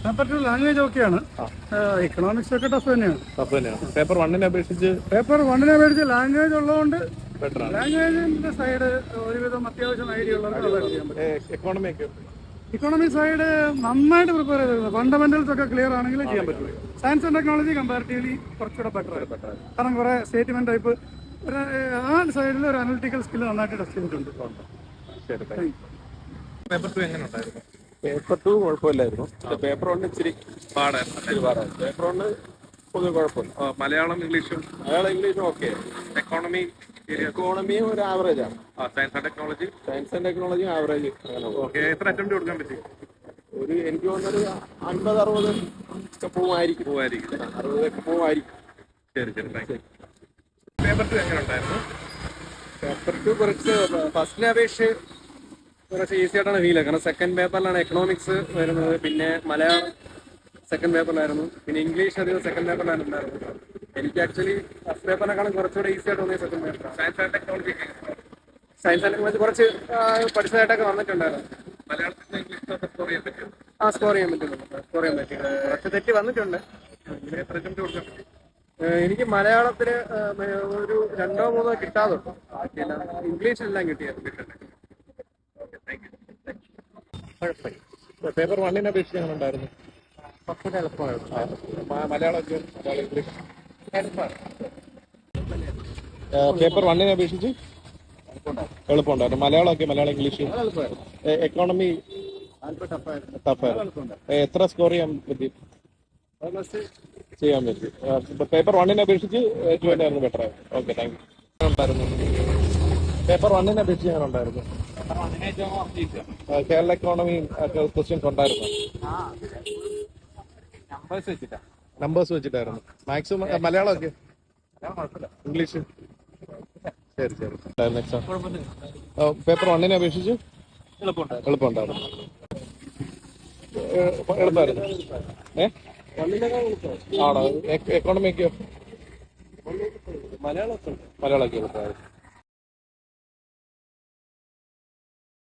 Paper two language ഓക്കെയാണ്. Economics ഒക്കെ tough തന്നെയാണ്. പേപ്പർ വണ്ണിനെ അപേക്ഷിച്ച് ലാംഗ്വേജ് ഉള്ളതുകൊണ്ട് ബെറ്ററാണ്. ലാംഗ്വേജിന്റെ സൈഡ് ഒരുവിധം അത്യാവശ്യം ഐഡിയ ഉള്ളവർക്ക് നല്ലതായിട്ട് ചെയ്യാൻ പറ്റും. എക്കോണമി ഒക്കെ ഇക്കോണമി സൈഡ് നന്നായിട്ട് പ്രിപ്പയർ ചെയ്തിരുന്നത്, ഫണ്ടമെന്റൽസ് ഒക്കെ ക്ലിയർ ആണെങ്കിൽ ചെയ്യാൻ പറ്റും. സയൻസ് ആൻഡ് ടെക്നോളജി കമ്പാരിറ്റീവ്ലി കുറച്ചുകൂടെ ബെറ്റർ. കാരണം കുറെ സ്റ്റേറ്റ്മെന്റ് ടൈപ്പ് ആ സൈഡിൽ ഒരു അനലിറ്റിക്കൽ സ്കില്ല് നന്നായിട്ട് ടെസ്റ്റ് ചെയ്തിട്ടുണ്ട്. പേപ്പർ ടു എങ്ങനെ ഉണ്ടായിരുന്നു? പേപ്പർ ടു കുഴപ്പമില്ലായിരുന്നു. പേപ്പർ വൺ ഇച്ചിരി പാടായിരുന്നു. പേപ്പർ വണ് പൊതുവെ കുഴപ്പമില്ല. മലയാളം ഇംഗ്ലീഷും ഇംഗ്ലീഷും ഓക്കെ. എക്കോണമിയും ഒരു ആവറേജ് ആണ്. സയൻസ് ആൻഡ് ടെക്നോളജിയും ആവറേജ്. എത്ര അറ്റംപ്റ്റ് കൊടുക്കാൻ പറ്റും? എനിക്ക് തോന്നുന്നൊരു 50-60 ഒക്കെ പോവായിരിക്കും. 60 പോവായിരിക്കും. ശരി, താങ്ക് യു. പേപ്പർ ടു എങ്ങനെ ഉണ്ടായിരുന്നു? പേപ്പർ ടു കുറച്ച് ഫസ്റ്റിനെ അപേക്ഷിച്ച് കുറച്ച് ഈസി ആയിട്ടാണ് ഫീൽ. കാരണം സെക്കൻഡ് പേപ്പറിലാണ് എക്കണോമിക്സ് വരുന്നത്, പിന്നെ മലയാളം സെക്കൻഡ് പേപ്പറിലായിരുന്നു, പിന്നെ ഇംഗ്ലീഷ് അധികം സെക്കൻഡ് പേപ്പറിലാണ് ഉണ്ടായിരുന്നത്. എനിക്ക് ആക്ച്വലി ഫസ്റ്റ് പേപ്പറിനെക്കാളും കുറച്ചുകൂടെ ഈസി ആയിട്ട് തോന്നിയ second paper. Science and technology കുറച്ച് പഠിച്ചതായിട്ടൊക്കെ വന്നിട്ടുണ്ടായിരുന്നു. മലയാളത്തിൽ ഇംഗ്ലീഷ് സ്കോർ ചെയ്യാൻ പറ്റും. സ്കോർ ചെയ്യാൻ പറ്റും. കുറച്ച് തെറ്റി വന്നിട്ടുണ്ട്. എത്ര അറ്റംപ്റ്റ് കൊടുക്കാൻ പറ്റും? എനിക്ക് മലയാളത്തിൽ ഒരു 2-3 കിട്ടാതുണ്ട്. ഇംഗ്ലീഷിലെല്ലാം കിട്ടിയായിരുന്നു. പേപ്പർ വണ്ണിനെ അപേക്ഷിച്ച് എങ്ങനെ ഉണ്ടായിരുന്നു? കുറച്ചുകൂടെ എളുപ്പമായിരുന്നു. മലയാളം ഇംഗ്ലീഷ് പേപ്പർ വണ്ണിനെ അപേക്ഷിച്ച് എളുപ്പമുണ്ടായിരുന്നു. മലയാളം ഇംഗ്ലീഷ് എക്കോണമി ടഫായിരുന്നു. എത്ര സ്കോർ ചെയ്യാൻ പറ്റി? പേപ്പർ വണ്ണിനെ അപേക്ഷിച്ച് ടു ആയിരുന്നു ബെറ്റർ ആയിരുന്നു. Okay, thank you. ഉണ്ടായിരുന്നു പേപ്പർ വണ്ണിനെ അപേക്ഷിച്ച് എങ്ങനെ ഉണ്ടായിരുന്നു? കേരള എക്കോണമി ക്വസ്റ്റ്യൻസ് ഉണ്ടായിരുന്നു. നമ്പേഴ്സ് വെച്ചിട്ടായിരുന്നു. മാക്സിമം മലയാളമൊക്കെ ഇംഗ്ലീഷ് ശരി. എക്സാം പേപ്പർ വണ്ണിനെ അപേക്ഷിച്ച് എളുപ്പമുണ്ടായിരുന്നു. എളുപ്പമായിരുന്നു. ആണോ? എക്കോണമിക്കോ? മലയാളമൊക്കെ എളുപ്പമായിരുന്നു.